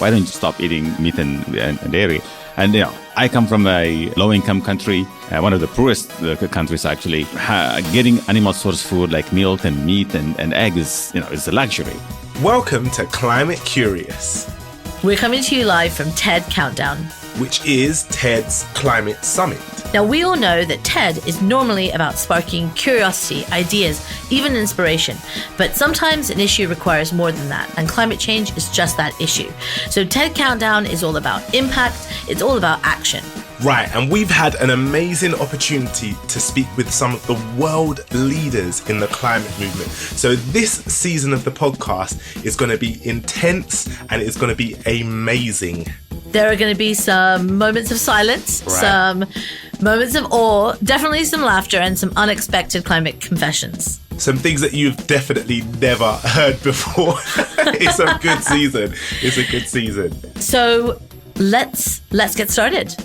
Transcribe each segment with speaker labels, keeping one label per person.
Speaker 1: why don't you stop eating meat and dairy? And I come from a low-income country, one of the poorest countries actually. Getting animal source food like milk and meat and eggs is a luxury.
Speaker 2: Welcome to Climate Curious.
Speaker 3: We're coming to you live from TED Countdown,
Speaker 2: which is TED's Climate Summit.
Speaker 3: Now, we all know that TED is normally about sparking curiosity, ideas, even inspiration. But sometimes an issue requires more than that, and climate change is just that issue. So TED Countdown is all about impact, it's all about action.
Speaker 2: Right, and we've had an amazing opportunity to speak with some of the world leaders in the climate movement. So this season of the podcast is going to be intense and it's going to be amazing.
Speaker 3: There are going to be some moments of silence, some moments of awe, definitely some laughter, and some unexpected climate confessions.
Speaker 2: Some things that you've definitely never heard before. It's a good season. It's a good season.
Speaker 3: So let's get started.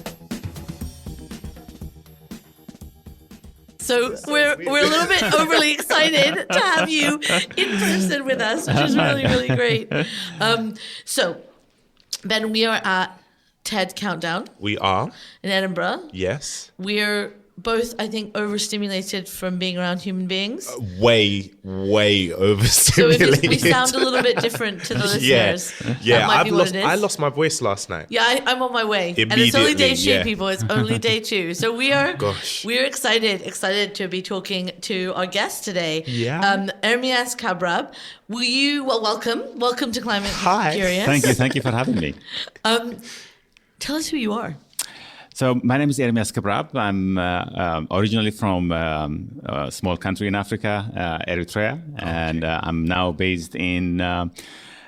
Speaker 3: So we're a little bit overly excited to have you in person with us, which is really, really great. So, Ben, we are at TED Countdown.
Speaker 2: We are.
Speaker 3: In Edinburgh.
Speaker 2: Yes.
Speaker 3: We're both, I think, overstimulated from being around human beings.
Speaker 2: Way overstimulated.
Speaker 3: So if we sound a little bit different to the listeners,
Speaker 2: yeah.
Speaker 3: that might be what it is.
Speaker 2: I lost my voice last night.
Speaker 3: Yeah, I'm on my way. And it's only day two, people. It's only day two. So we're excited to be talking to our guest today.
Speaker 2: Yeah.
Speaker 3: Ermias Kabrab. Welcome to Climate Curious.
Speaker 1: Thank you for having me.
Speaker 3: Tell us who you are.
Speaker 1: So my name is Ermias Kabrab. I'm originally from a small country in Africa, Eritrea, and I'm now based in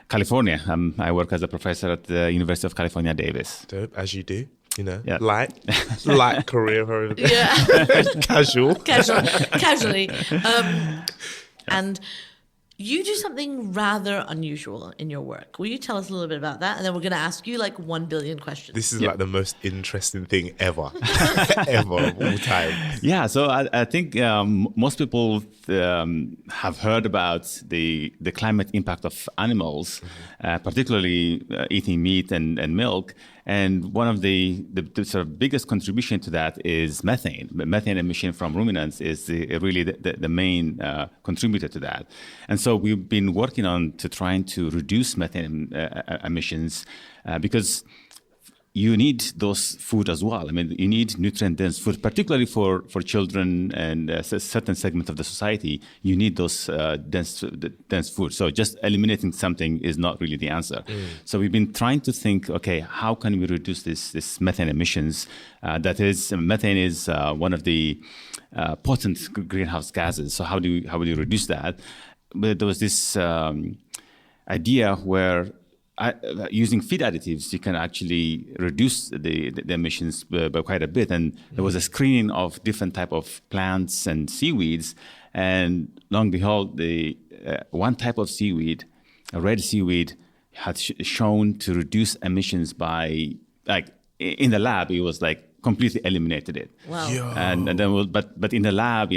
Speaker 1: California. I work as a professor at the University of California, Davis.
Speaker 2: Dope, as you do.
Speaker 1: Yeah.
Speaker 2: Light career over there.
Speaker 3: Yeah.
Speaker 2: Casually.
Speaker 3: And you do something rather unusual in your work. Will you tell us a little bit about that? And then we're going to ask you 1 billion questions.
Speaker 2: This is like the most interesting thing ever, ever of all time.
Speaker 1: Yeah, so I think most people have heard about the climate impact of animals, particularly eating meat and milk. And one of the sort of biggest contribution to that is methane. Methane emission from ruminants is really the main contributor to that. And so we've been working on trying to reduce methane emissions because you need those food as well. I mean, you need nutrient-dense food, particularly for children and a certain segment of the society. You need those dense food. So just eliminating something is not really the answer. So we've been trying to think, okay, how can we reduce this methane emissions? Methane is one of the potent greenhouse gases. So how do you reduce that? But there was this idea where using feed additives, you can actually reduce the emissions by quite a bit. And there was a screening of different type of plants and seaweeds. And lo and behold, one type of seaweed, a red seaweed, had shown to reduce emissions by, in the lab, it was completely eliminated it.
Speaker 3: Wow.
Speaker 1: And then, but in the lab,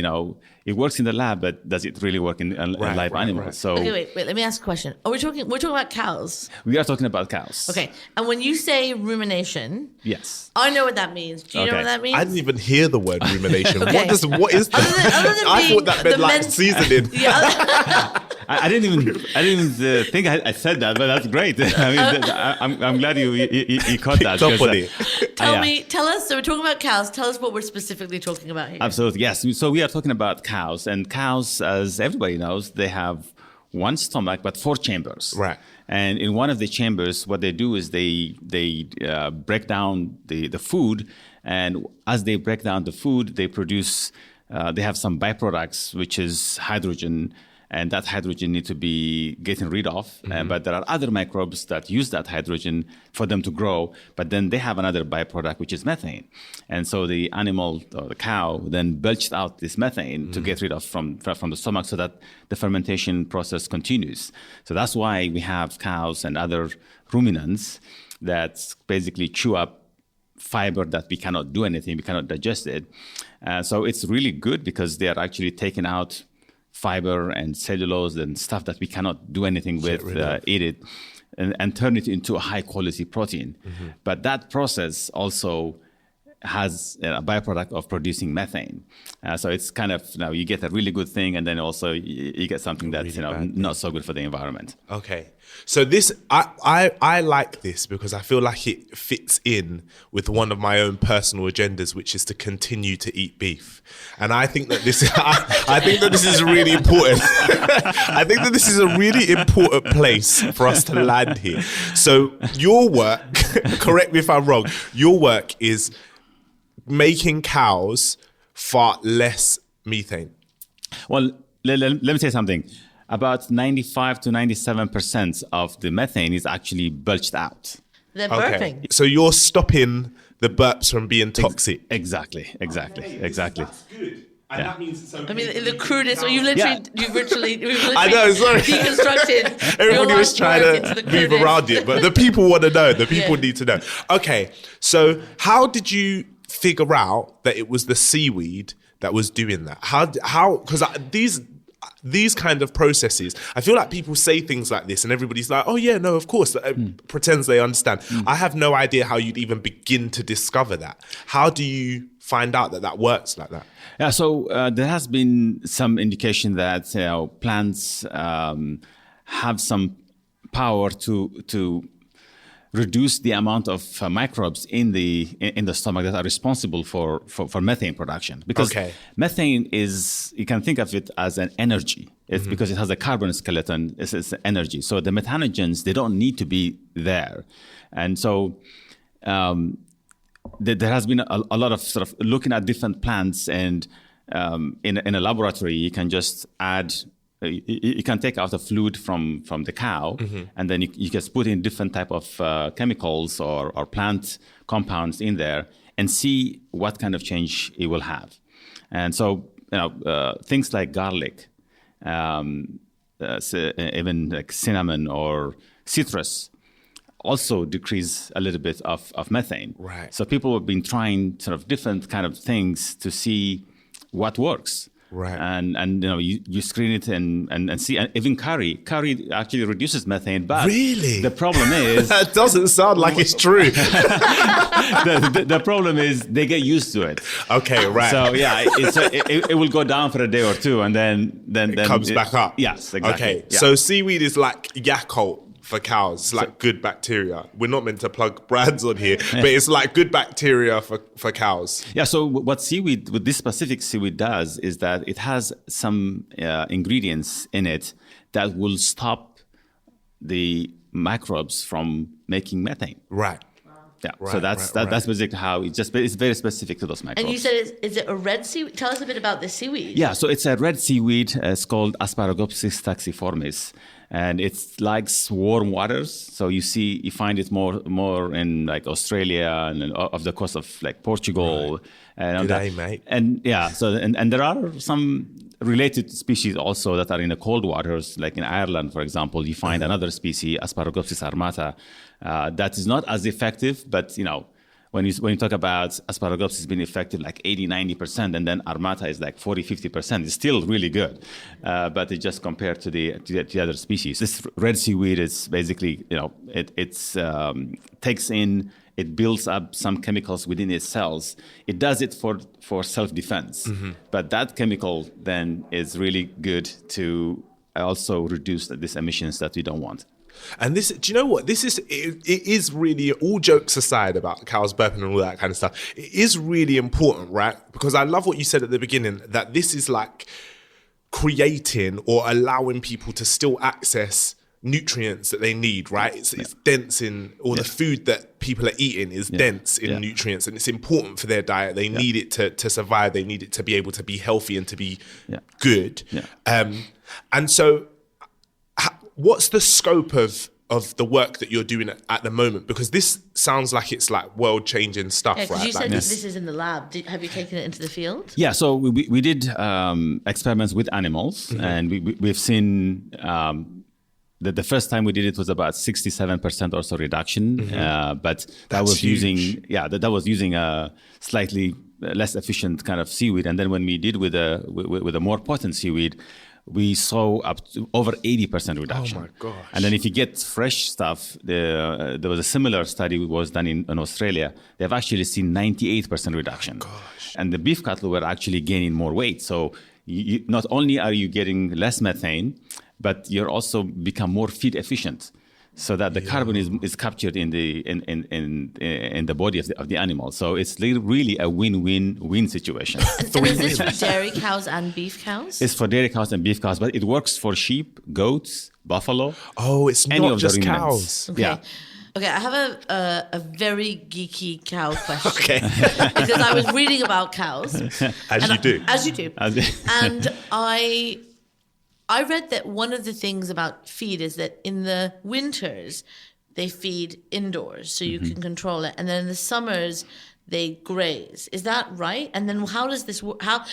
Speaker 1: it works in the lab, but does it really work in live animals?
Speaker 2: Right.
Speaker 1: So
Speaker 3: okay, wait. Let me ask a question. We're talking about cows.
Speaker 1: We are talking about cows.
Speaker 3: Okay, and when you say rumination,
Speaker 1: yes,
Speaker 3: I know what that means. Do you know what that means?
Speaker 2: I didn't even hear the word rumination.
Speaker 3: Okay.
Speaker 2: What is that?
Speaker 3: Other than
Speaker 2: I thought that meant seasoning.
Speaker 3: Yeah.
Speaker 1: I didn't even think I said that, but that's great. I'm glad you caught that.
Speaker 3: Tell us. So we're talking about cows. Tell us what we're specifically talking about here.
Speaker 1: Absolutely, yes. So we are talking about cows, and cows, as everybody knows, they have one stomach but 4 chambers.
Speaker 2: Right.
Speaker 1: And in one of the chambers, what they do is they break down the food, and as they break down the food, they produce. They have some byproducts, which is hydrogen. And that hydrogen needs to be getting rid of. But there are other microbes that use that hydrogen for them to grow. But then they have another byproduct, which is methane. And so the animal, or the cow, then belched out this methane to get rid of from the stomach so that the fermentation process continues. So that's why we have cows and other ruminants that basically chew up fiber that we cannot do anything, we cannot digest it. So it's really good because they are actually taking out fiber and cellulose and stuff that we cannot do anything with, eat it. and turn it into a high quality protein. But that process also has a byproduct of producing methane. So it's kind of, you get a really good thing, and then also you get something that's really not so good for the environment.
Speaker 2: Okay. So this, I like this because I feel like it fits in with one of my own personal agendas, which is to continue to eat beef. And I think that this, I think that this is really important. I think that this is a really important place for us to land here. So your work, correct me if I'm wrong, your work is making cows fart less methane.
Speaker 1: Well, let me say something. About 95 to 97% of the methane is actually belched out.
Speaker 3: They're burping.
Speaker 2: So you're stopping the burps from being toxic.
Speaker 1: Exactly.
Speaker 2: That's good. And that means so.
Speaker 3: I mean, in the crudest, or you've literally
Speaker 2: I know, sorry.
Speaker 3: deconstructed.
Speaker 2: Everybody was trying to move around it, but the people want to know. The people need to know. Okay, so how did you figure out that it was the seaweed that was doing that? How? Because these kind of processes, I feel like people say things like this, and everybody's like, "Oh yeah, no, of course," pretends they understand. I have no idea how you'd even begin to discover that. How do you find out that works like that?
Speaker 1: Yeah, so there has been some indication that plants have some power to reduce the amount of microbes in the stomach that are responsible for methane production. Because methane is, you can think of it as an energy. It's because it has a carbon skeleton, it's energy. So the methanogens, they don't need to be there. And so there has been a lot of sort of looking at different plants, and in a laboratory, you can just add, you can take out the fluid from the cow, and then you just put in different type of chemicals or plant compounds in there and see what kind of change it will have. And so, things like garlic, even like cinnamon or citrus, also decrease a little bit of methane.
Speaker 2: Right.
Speaker 1: So people have been trying sort of different kind of things to see what works.
Speaker 2: Right.
Speaker 1: And you screen it and see, and even curry actually reduces methane, but
Speaker 2: really
Speaker 1: the problem is
Speaker 2: that doesn't sound like it's true.
Speaker 1: the problem is they get used to it.
Speaker 2: Okay, right.
Speaker 1: So yeah, it will go down for a day or two, and then
Speaker 2: it comes back up.
Speaker 1: Yes, exactly.
Speaker 2: Okay,
Speaker 1: yeah.
Speaker 2: So seaweed is like Yakult for cows. It's like good bacteria. We're not meant to plug brands on here, but it's like good bacteria for cows.
Speaker 1: Yeah, so what this specific seaweed does is that it has some ingredients in it that will stop the microbes from making methane.
Speaker 2: Right.
Speaker 1: Yeah, so that's basically how it's very specific to those microbes.
Speaker 3: And you said, is it a red seaweed? Tell us a bit about this seaweed.
Speaker 1: Yeah, so it's a red seaweed. It's called Asparagopsis taxiformis. And it's like warm waters. So you find it more in like Australia and off the coast of like Portugal.
Speaker 2: Right. Good day, mate.
Speaker 1: And yeah, so and there are some related species also that are in the cold waters, like in Ireland, for example. You find another species, Asparagopsis armata, that is not as effective, but when you talk about Asparagopsis being effective like 80-90%, and then Armata is like 40-50%, it's still really good, but it just compared to the other species. This red seaweed is basically it builds up some chemicals within its cells. It does it for self-defense, but that chemical then is really good to also reduce these emissions that we don't want.
Speaker 2: And this, do you know what? It is really, all jokes aside about cows burping and all that kind of stuff, it is really important, right? Because I love what you said at the beginning, that this is like creating or allowing people to still access nutrients that they need, right? It's dense in, or the food that people are eating is dense in nutrients, and it's important for their diet. They need it to survive. They need it to be able to be healthy and to be good. Yeah. And so what's the scope of the work that you're doing at the moment? Because this sounds like it's like world-changing stuff, right?
Speaker 3: Because you said
Speaker 2: like
Speaker 3: this is in the lab. Have you taken it into the field?
Speaker 1: Yeah, so we did experiments with animals, and we've seen that the first time we did it was about 67% or so reduction, but that was huge. that was using a slightly less efficient kind of seaweed. And then when we did with a more potent seaweed, we saw up to over 80% reduction.
Speaker 2: Oh my gosh.
Speaker 1: And then if you get fresh stuff, there was a similar study was done in Australia. They've actually seen 98% reduction.
Speaker 2: Oh gosh.
Speaker 1: And the beef cattle were actually gaining more weight. So not only are you getting less methane, but you're also become more feed efficient, so that the carbon is captured in the body of the animal. So it's really a win-win-win situation.
Speaker 3: And is this for dairy cows and beef cows?
Speaker 1: It's for dairy cows and beef cows, but it works for sheep, goats, buffalo.
Speaker 2: Oh, it's
Speaker 1: any
Speaker 2: not
Speaker 1: of
Speaker 2: just
Speaker 1: the
Speaker 2: cows.
Speaker 3: Okay.
Speaker 1: Yeah.
Speaker 3: Okay, I have a very geeky cow question.
Speaker 2: Okay.
Speaker 3: Because I was reading about cows.
Speaker 2: As you do.
Speaker 3: As you do. And I read that one of the things about feed is that in the winters, they feed indoors, so you can control it. And then in the summers, they graze. Is that right? And then how does this work? I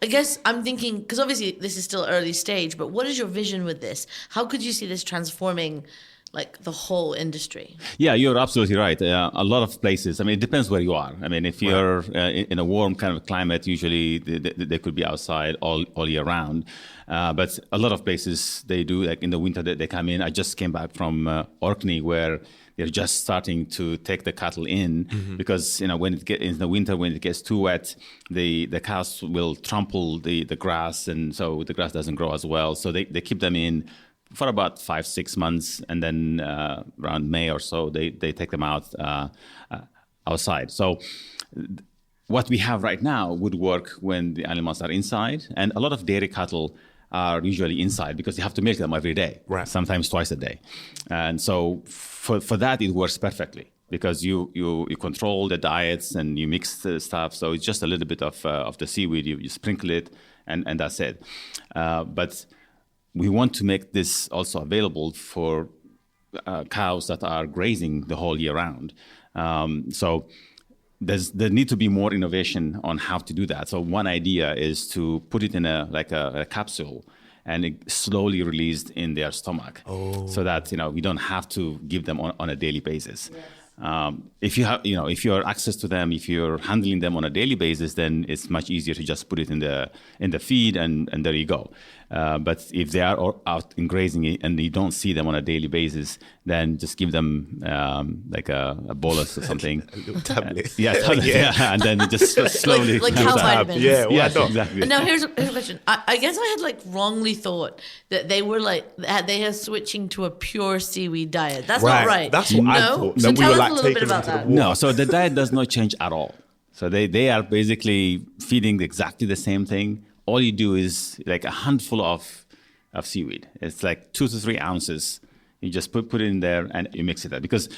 Speaker 3: guess I'm thinking, because obviously this is still early stage, but what is your vision with this? How could you see this transforming the whole industry?
Speaker 1: Yeah, you're absolutely right. A lot of places, I mean, it depends where you are. I mean, if you're in a warm kind of climate, usually they could be outside all year round. But a lot of places they do, like in the winter, they come in. I just came back from Orkney, where they're just starting to take the cattle in because, when it gets in the winter, when it gets too wet, the cows will trample the grass, and so the grass doesn't grow as well. So they keep them in for about 5-6 months, and then around May or so, they take them out outside. So what we have right now would work when the animals are inside, and a lot of dairy cattle are usually inside because you have to milk them every day, sometimes twice a day. And so for that, it works perfectly because you control the diets and you mix the stuff. So it's just a little bit of the seaweed, you sprinkle it, and that's it. But we want to make this also available for cows that are grazing the whole year round. So there need to be more innovation on how to do that. So one idea is to put it in a capsule and it slowly released in their stomach, so that we don't have to give them on a daily basis. If you have, if you have access to them, if you're handling them on a daily basis, then it's much easier to just put it in the feed and there you go. But if they are out in grazing and you don't see them on a daily basis, then just give them a bolus or something.
Speaker 2: A little tablet.
Speaker 1: And then it just slowly
Speaker 3: like
Speaker 1: comes
Speaker 3: cow
Speaker 1: out.
Speaker 3: vitamins.
Speaker 2: Yeah,
Speaker 1: Yes,
Speaker 2: not?
Speaker 1: exactly.
Speaker 3: And now here's a question. I guess I had wrongly thought that they were they are switching to a pure seaweed diet. That's not right.
Speaker 2: That's what I
Speaker 3: No?
Speaker 2: thought.
Speaker 3: So
Speaker 2: Then we
Speaker 3: tell
Speaker 2: were
Speaker 3: us a little bit
Speaker 2: taking them
Speaker 3: about
Speaker 2: to the
Speaker 3: that.
Speaker 2: water.
Speaker 1: No, so the diet does not change at all. So they are basically feeding exactly the same thing. All you do is a handful of seaweed. It's 2 to 3 ounces. You just put it in there and you mix it up because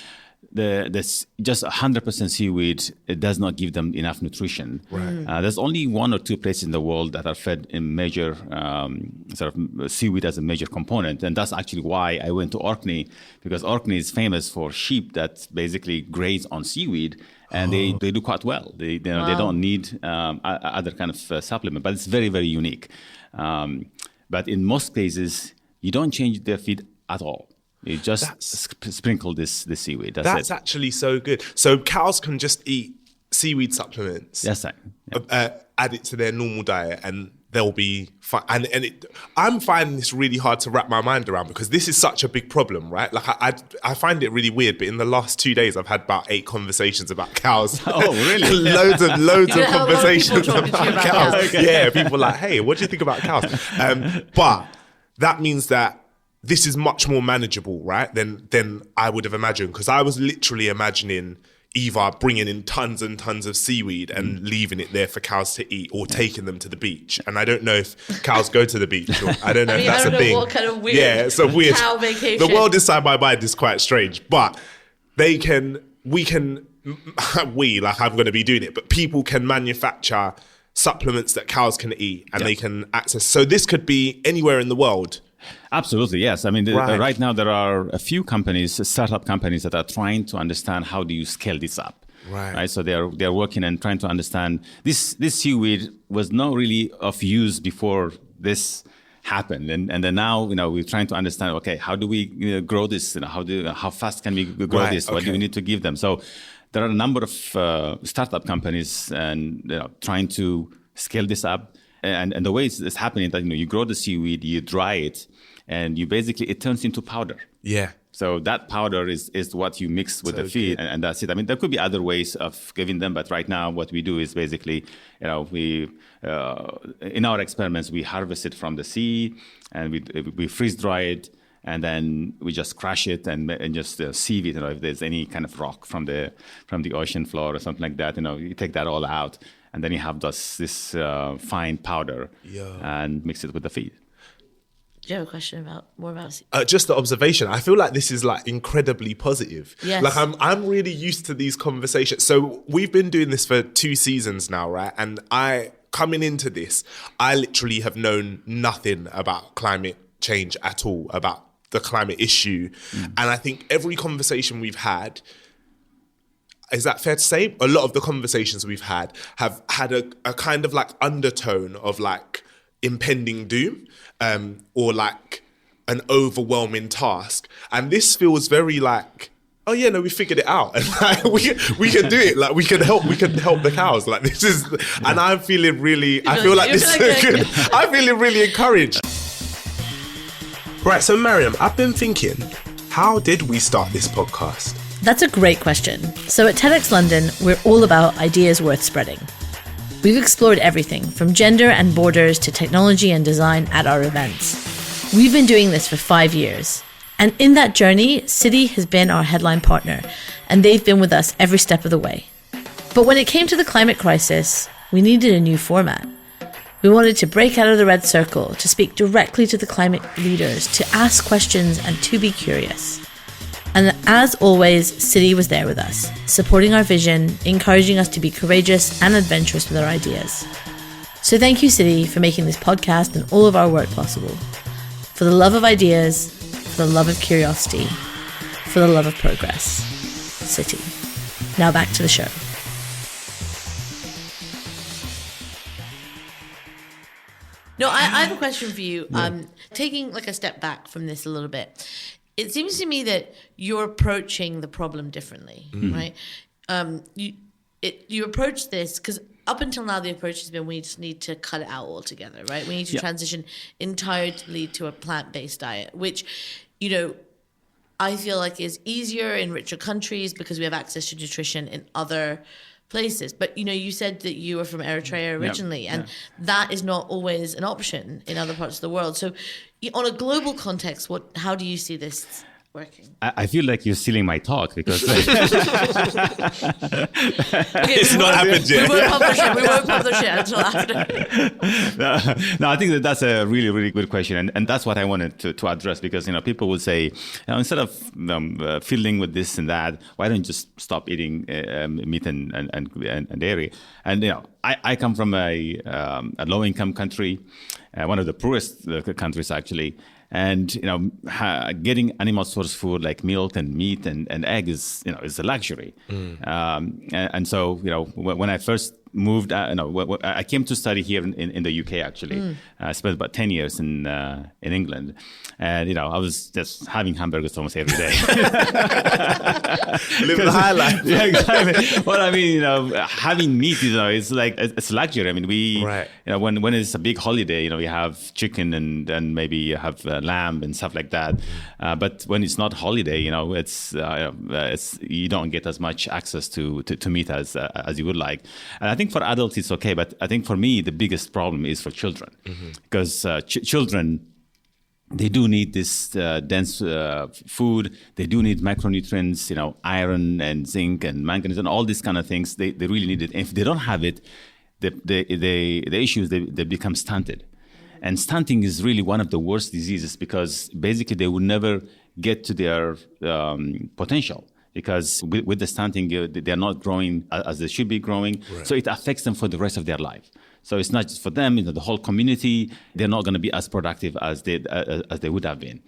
Speaker 1: this just 100% seaweed, it does not give them enough nutrition.
Speaker 2: Right.
Speaker 1: There's only 1 or 2 places in the world that are fed in major seaweed as a major component, and that's actually why I went to Orkney, because Orkney is famous for sheep that basically graze on seaweed, and they do quite well. They don't need other kind of supplement, but it's very, very unique. But in most cases, you don't change their feed at all. You just sprinkle this seaweed. That's it.
Speaker 2: Actually so good. So cows can just eat seaweed supplements.
Speaker 1: That's right. Yeah.
Speaker 2: Add it to their normal diet, and they'll be fine. I'm finding this really hard to wrap my mind around because this is such a big problem, right? I find it really weird. But in the last 2 days, I've had about 8 conversations about cows.
Speaker 1: Oh, really?
Speaker 2: loads of conversations
Speaker 3: about
Speaker 2: about cows.
Speaker 3: cows.
Speaker 1: Okay.
Speaker 2: Yeah, people are like, hey, what do you think about cows? But that means that this is much more manageable, right, than I would have imagined. Because I was literally imagining either bringing in tons and tons of seaweed and leaving it there for cows to eat, or taking them to the beach. And I don't know if cows go to the beach. Or, I don't know if that's a thing.
Speaker 3: I don't know what kind of weird
Speaker 2: it's a weird
Speaker 3: cow vacation.
Speaker 2: The world inside my mind is quite strange. But I'm going to be doing it, but people can manufacture supplements that cows can eat and they can access. So this could be anywhere in the world.
Speaker 1: Absolutely, yes. I mean, right now there are a few companies, startup companies, that are trying to understand how do you scale this up. Right. So they're working and trying to understand this seaweed was not really of use before this happened, and then now we're trying to understand. Okay, how do we grow this? How fast can we grow this? What do we need to give them? So there are a number of startup companies and trying to scale this up. And the way it's happening that, you grow the seaweed, you dry it, and it turns into powder.
Speaker 2: Yeah.
Speaker 1: So that powder is what you mix with the feed, and that's it. I mean, there could be other ways of giving them, but right now what we do is basically, we in our experiments we harvest it from the sea, and we freeze dry it, and then we just crush it and just sieve it. If there's any kind of rock from the ocean floor or something like that, you take that all out, and then you have this fine powder and mix it with the feed.
Speaker 3: Do you have a question more about
Speaker 2: just the observation? I feel like this is like incredibly positive.
Speaker 3: Yes.
Speaker 2: Like I'm really used to these conversations. So we've been doing this for 2 seasons now, right? And coming into this, I literally have known nothing about climate change at all, about the climate issue. And I think every conversation we've had, is that fair to say? A lot of the conversations we've had have had a kind of like undertone of like impending doom, or like an overwhelming task. And this feels very like, oh yeah, no, we figured it out, and like we can do it. Like we can help the cows. Like this is, and I'm feeling really. I feel like this is good. I'm feeling really encouraged. Right, so Mariam, I've been thinking, how did we start this podcast?
Speaker 3: That's a great question. So at TEDx London, we're all about ideas worth spreading. We've explored everything from gender and borders to technology and design at our events. We've been doing this for 5 years. And in that journey, Citi has been our headline partner, and they've been with us every step of the way. But when it came to the climate crisis, we needed a new format. We wanted to break out of the red circle, to speak directly to the climate leaders, to ask questions and to be curious. And as always, Citi was there with us, supporting our vision, encouraging us to be courageous and adventurous with our ideas. So thank you, Citi, for making this podcast and all of our work possible. For the love of ideas, for the love of curiosity, for the love of progress. Citi. Now back to the show. No, I have a question for you. Taking like a step back from this a little bit, it seems to me that you're approaching the problem differently, right? You approach this because up until now the approach has been we just need to cut it out altogether, right? We need to transition entirely to a plant-based diet, which, I feel like is easier in richer countries because we have access to nutrition in other places. But, you said that you were from Eritrea originally, and that is not always an option in other parts of the world. So on a global context, how do you see this working?
Speaker 1: I feel like you're stealing my talk because
Speaker 2: It's not happened yet.
Speaker 3: We won't publish it until after.
Speaker 1: No, I think that's a really, really good question, and that's what I wanted to address, because people would say, instead of fiddling with this and that, why don't you just stop eating meat and dairy? And I come from a low-income country, one of the poorest countries actually. And getting animal source food like milk and meat and egg is a luxury. And so when I first moved, I came to study here in the UK actually. I spent about 10 years in England, and I was just having hamburgers almost every day.
Speaker 2: Living the high life.
Speaker 1: Yeah, exactly. Well, I mean, having meat, it's like it's a luxury. I mean, when it's a big holiday, we have chicken and maybe you have lamb and stuff like that. But when it's not holiday, it's you don't get as much access to meat as you would like. And I think for adults it's okay, but I think for me the biggest problem is for children, because children, they do need this dense food. They do need macronutrients, iron and zinc and manganese and all these kind of things. They really need it. And if they don't have it, the issue is they become stunted. And stunting is really one of the worst diseases, because basically they will never get to their potential. Because with the stunting, they're not growing as they should be growing. Right. So it affects them for the rest of their life. So it's not just for them, the whole community, they're not going to be as productive as they would have been.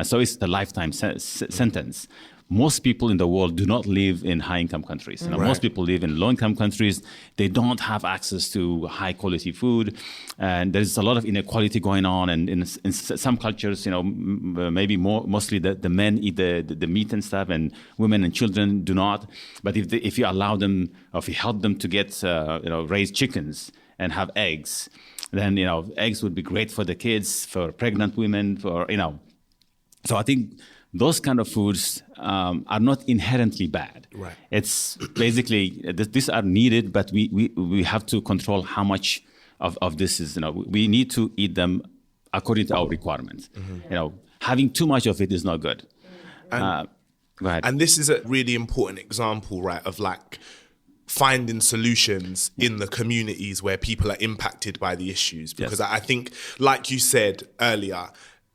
Speaker 1: So it's a lifetime sentence. Most people in the world do not live in high-income countries. Right. Most people live in low-income countries. They don't have access to high-quality food, and there's a lot of inequality going on. And in some cultures, maybe mostly the men eat the meat and stuff, and women and children do not. But if you allow them, or if you help them to get raise chickens and have eggs, then eggs would be great for the kids, for pregnant women, So I think those kind of foods are not inherently bad.
Speaker 2: Right.
Speaker 1: It's basically these are needed, but we have to control how much of this is. We need to eat them according to our requirements. Having too much of it is not good. Go ahead.
Speaker 2: And this is a really important example, right, of like finding solutions in the communities where people are impacted by the issues. Because I think, like you said earlier,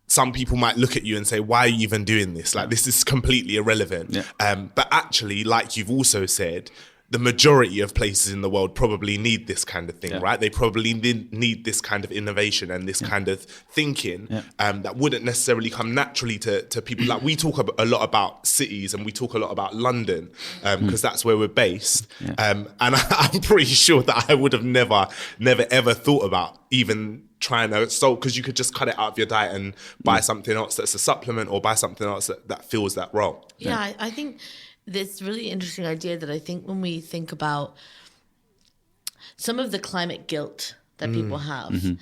Speaker 2: some people might look at you and say, why are you even doing this? Like, this is completely irrelevant.
Speaker 1: Yeah.
Speaker 2: But actually, like you've also said, the majority of places in the world probably need this kind of thing, right? They probably need this kind of innovation and this kind of thinking that wouldn't necessarily come naturally to people. Like, we talk a lot about cities and we talk a lot about London because that's where we're based. And I'm pretty sure that I would have never ever thought about even trying to solve, because you could just cut it out of your diet and buy something else that's a supplement or buy something else that fills that role.
Speaker 3: Yeah, I think this really interesting idea that I think when we think about some of the climate guilt that people have,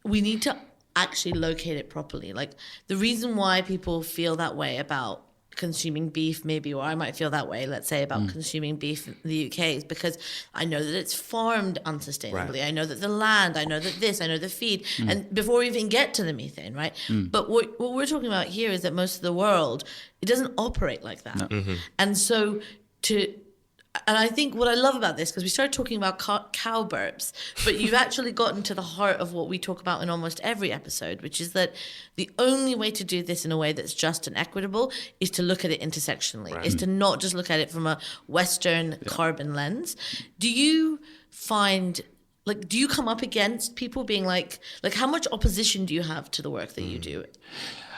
Speaker 3: we need to actually locate it properly. Like, the reason why people feel that way about consuming beef, maybe, or I might feel that way, let's say, about consuming beef in the UK is because I know that it's farmed unsustainably. Right. I know that the land, I know that this, I know the feed, and before we even get to the methane, right? But what we're talking about here is that most of the world, it doesn't operate like that. No. And so and I think what I love about this, because we started talking about cow burps, but you've actually gotten to the heart of what we talk about in almost every episode, which is that the only way to do this in a way that's just and equitable is to look at it intersectionally, is to not just look at it from a Western carbon lens. Do you find, like, do you come up against people being like how much opposition do you have to the work that you do?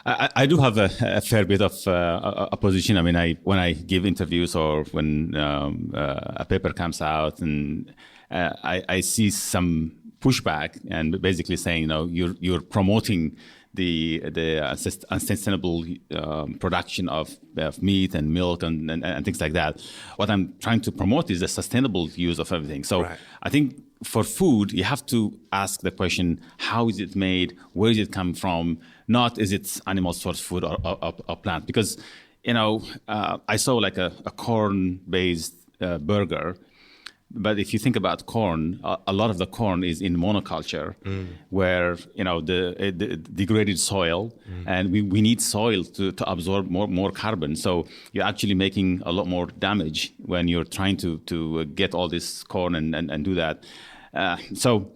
Speaker 1: I do have a fair bit of opposition. I mean, when I give interviews or when a paper comes out, and I see some pushback and basically saying, you're promoting the unsustainable production of meat and milk and things like that. What I'm trying to promote is the sustainable use of everything. So I think for food, you have to ask the question, how is it made? Where did it come from? Not is it animal source food or plant? Because, I saw like a corn-based burger. But if you think about corn, a lot of the corn is in monoculture, where the degraded soil, and we need soil to absorb more carbon. So you're actually making a lot more damage when you're trying to get all this corn and do that. So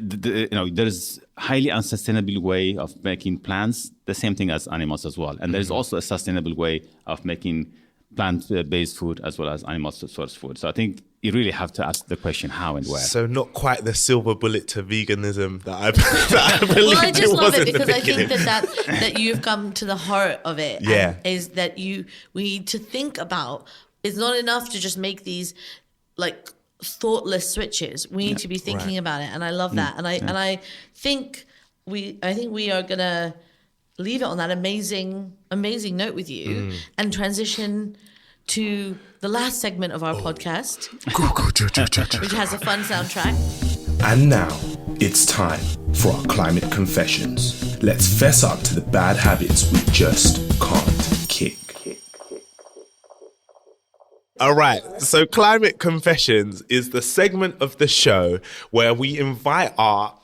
Speaker 1: there's highly unsustainable way of making plants the same thing as animals as well, and there's also a sustainable way of making plant-based food as well as animal source food. So I think you really have to ask the question how and where. So not quite the silver bullet to veganism that I believed.
Speaker 3: Well, I just love it because I think that you've come to the heart of it.
Speaker 2: Yeah,
Speaker 3: is that we need to think about. It's not enough to just make these like thoughtless switches. We need to be thinking about it, and I love that. And I think we are gonna leave it on that amazing note with you and transition to the last segment of our podcast, which has a fun soundtrack.
Speaker 2: And now it's time for our climate confessions. Let's fess up to the bad habits we just can't kick. All right, so Climate Confessions is the segment of the show where we invite our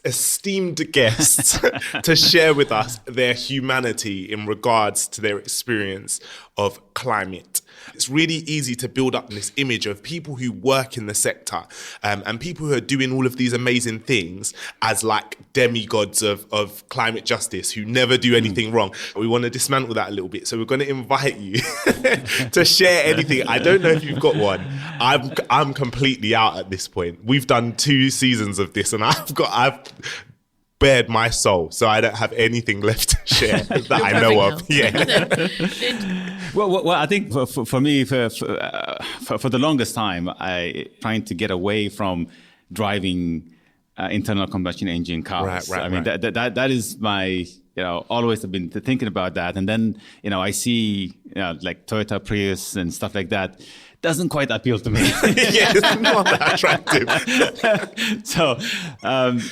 Speaker 2: esteemed guests to share with us their humanity in regards to their experience of climate. It's really easy to build up this image of people who work in the sector and people who are doing all of these amazing things as like demigods of climate justice who never do anything wrong. We want to dismantle that a little bit. So we're going to invite you to share anything. I don't know if you've got one. I'm completely out at this point. We've done 2 seasons of this and I've bared my soul, so I don't have anything left to share that I know of. Yeah.
Speaker 1: Well, I think for me, for the longest time, I trying to get away from driving internal combustion engine cars.
Speaker 2: Right.
Speaker 1: I mean, that is my, always have been thinking about that. And then, I see like Toyota Prius and stuff like that. doesn't quite appeal to me.
Speaker 2: Yeah, it's not that attractive.
Speaker 1: So,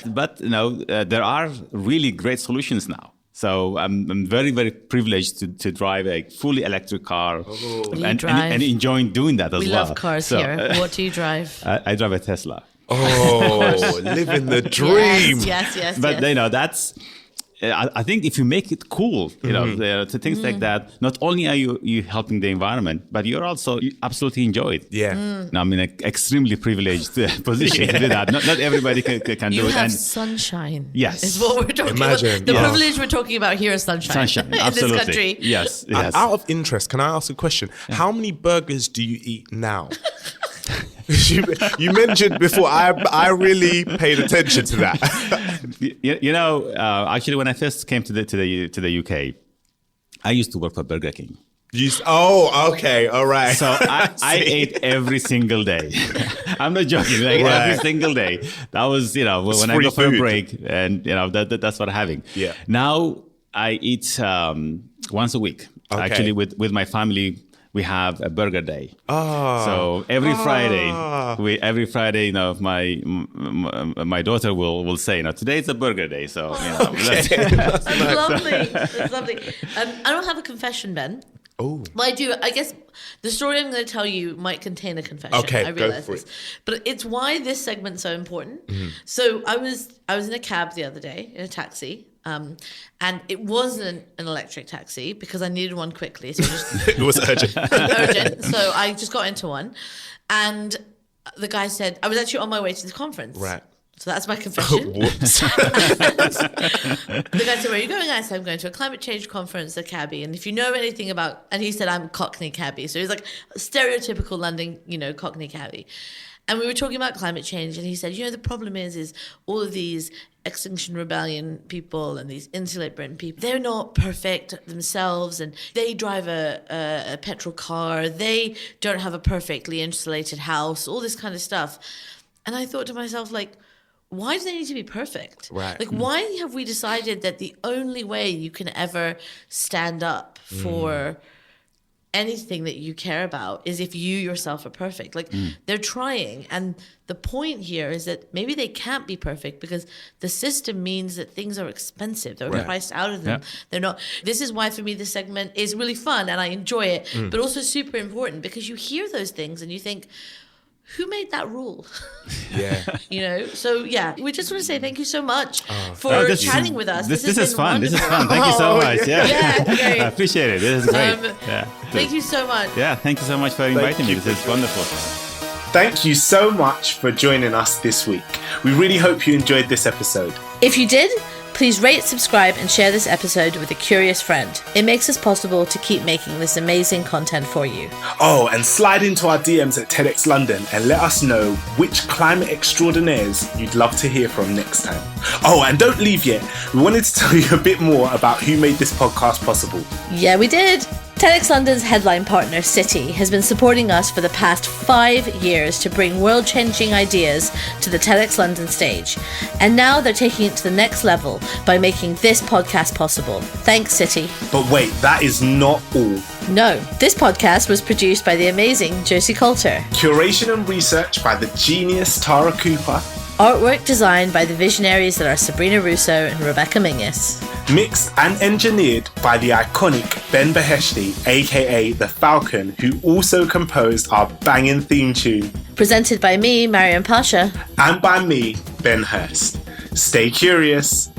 Speaker 1: but there are really great solutions now. So I'm very, very privileged to drive a fully electric car and enjoying doing that as
Speaker 3: we
Speaker 1: well.
Speaker 3: We love cars here. What do you drive?
Speaker 1: I drive a Tesla.
Speaker 2: Oh, living the dream.
Speaker 3: Yes.
Speaker 1: But that's. I think if you make it cool, to things like that, not only are you helping the environment, but you absolutely enjoy it.
Speaker 2: Yeah.
Speaker 1: Now, I'm in an extremely privileged position to do that. Not everybody can do it.
Speaker 3: You have sunshine.
Speaker 1: Yes.
Speaker 3: Is what we're talking about. The privilege we're talking about here is sunshine.
Speaker 1: Absolutely.
Speaker 3: In this country.
Speaker 1: Yes.
Speaker 2: Out of interest, can I ask a question? Yeah. How many burgers do you eat now? You mentioned before, I really paid attention to that.
Speaker 1: Actually, when I first came to the UK, I used to work for Burger King.
Speaker 2: Okay, all right.
Speaker 1: So I ate every single day. I'm not joking. Every single day. That was when I go for a break, and that's what I'm having.
Speaker 2: Yeah.
Speaker 1: Now I eat once a week. Okay. Actually, with my family. We have a burger day. So every Friday, my daughter will say, today's a burger day. So
Speaker 3: that's lovely. That's lovely. I don't have a confession, Ben.
Speaker 2: Oh.
Speaker 3: Well, I do. I guess the story I'm going to tell you might contain a confession.
Speaker 2: Okay,
Speaker 3: I realize
Speaker 2: go for
Speaker 3: this, but it's why this segment's so important. Mm-hmm. So I was in a cab the other day in a taxi. And it wasn't an electric taxi because I needed one quickly. So
Speaker 2: it was urgent.
Speaker 3: So I just got into one. And the guy said, I was actually on my way to the conference.
Speaker 2: Right.
Speaker 3: So that's my confession.
Speaker 2: Whoops.
Speaker 3: The guy said, where are you going? I said, I'm going to a climate change conference, a cabbie. And if you know anything about, and he said, I'm Cockney cabbie. So he's like a stereotypical London, Cockney cabbie. And we were talking about climate change, and he said, the problem is all of these Extinction Rebellion people and these Insulate Britain people, they're not perfect themselves, and they drive a petrol car, they don't have a perfectly insulated house, all this kind of stuff. And I thought to myself, why do they need to be perfect?
Speaker 2: Right.
Speaker 3: Why have we decided that the only way you can ever stand up for anything that you care about is if you yourself are perfect? They're trying, and the point here is that maybe they can't be perfect because the system means that things are expensive. They're priced out of them. They're not. This is why for me this segment is really fun and I enjoy it, but also super important because you hear those things and you think, who made that rule?
Speaker 2: Yeah.
Speaker 3: So we just want to say thank you so much for chatting with us.
Speaker 1: This is fun. This is fun. Thank you so much. Yeah.
Speaker 3: Great.
Speaker 1: I appreciate it. This is great.
Speaker 3: Thank you so much.
Speaker 1: Yeah, thank you so much for inviting me. This is wonderful.
Speaker 2: Thank you so much for joining us this week. We really hope you enjoyed this episode.
Speaker 3: If you did, please rate, subscribe, and share this episode with a curious friend. It makes us possible to keep making this amazing content for you.
Speaker 2: Oh, and slide into our DMs at TEDx London and let us know which climate extraordinaires you'd love to hear from next time. Oh, and don't leave yet. We wanted to tell you a bit more about who made this podcast possible.
Speaker 3: Yeah, we did. TEDx London's headline partner, City, has been supporting us for the past 5 years to bring world-changing ideas to the TEDx London stage. And now they're taking it to the next level by making this podcast possible. Thanks, City.
Speaker 2: But wait, that is not all.
Speaker 3: No, this podcast was produced by the amazing Josie Coulter.
Speaker 2: Curation and research by the genius Tara Cooper.
Speaker 3: Artwork designed by the visionaries that are Sabrina Russo and Rebecca Mingus.
Speaker 2: Mixed and engineered by the iconic Ben Beheshti, aka The Falcon, who also composed our banging theme tune.
Speaker 3: Presented by me, Mariam Pasha.
Speaker 2: And by me, Ben Hurst. Stay curious.